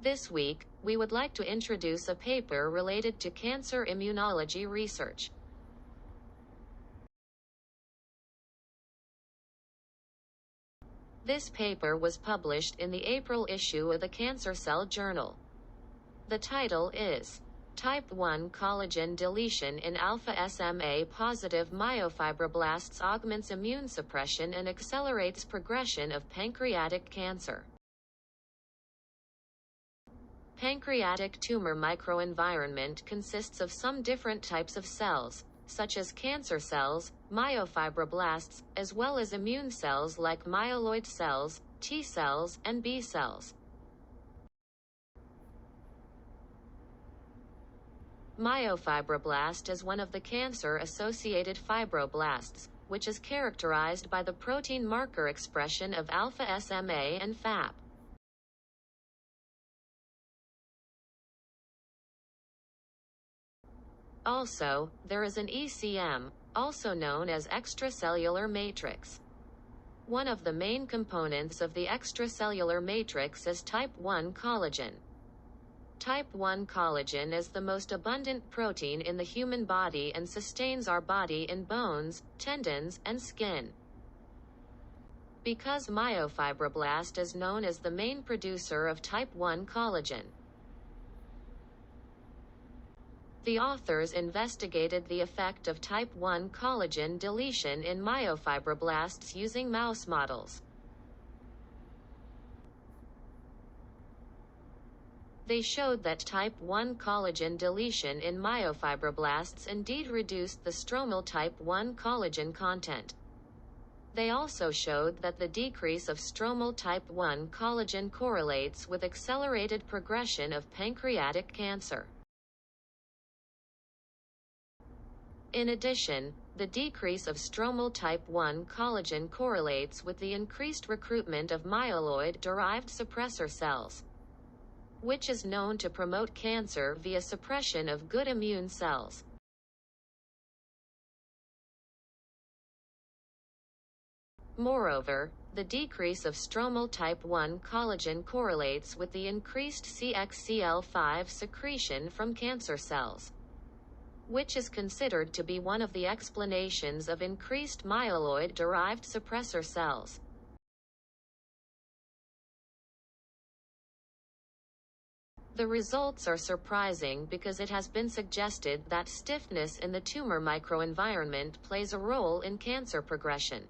This week, we would like to introduce a paper related to cancer immunology research. This paper was published in the April issue of the Cancer Cell Journal. The title is Type 1 Collagen Deletion in Alpha SMA Positive Myofibroblasts Augments Immune Suppression and Accelerates Progression of Pancreatic Cancer. Pancreatic tumor microenvironment consists of some different types of cells, such as cancer cells, myofibroblasts, as well as immune cells like myeloid cells, T cells, and B cells. Myofibroblast is one of the cancer-associated fibroblasts, which is characterized by the protein marker expression of alpha SMA and FAP. Also, there is an ECM, also known as extracellular matrix. One of the main components of the extracellular matrix is type 1 collagen. Type 1 collagen is the most abundant protein in the human body and sustains our body in bones, tendons, and skin. Because myofibroblast is known as the main producer of type 1 collagen, the authors investigated the effect of type 1 collagen deletion in myofibroblasts using mouse models. They showed that type 1 collagen deletion in myofibroblasts indeed reduced the stromal type 1 collagen content. They also showed that the decrease of stromal type 1 collagen correlates with accelerated progression of pancreatic cancer. In addition, the decrease of stromal type 1 collagen correlates with the increased recruitment of myeloid-derived suppressor cells, which is known to promote cancer via suppression of good immune cells. Moreover, the decrease of stromal type 1 collagen correlates with the increased CXCL5 secretion from cancer cells, which is considered to be one of the explanations of increased myeloid-derived suppressor cells. The results are surprising because it has been suggested that stiffness in the tumor microenvironment plays a role in cancer progression.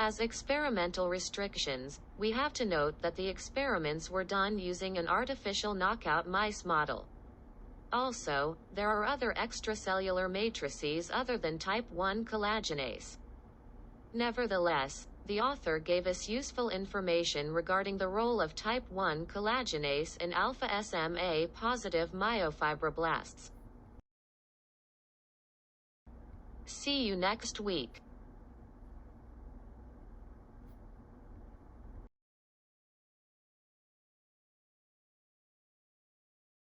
As experimental restrictions, we have to note that the experiments were done using an artificial knockout mice model. Also, there are other extracellular matrices other than type 1 collagenase. Nevertheless, the author gave us useful information regarding the role of type 1 collagenase in alpha SMA positive myofibroblasts. See you next week.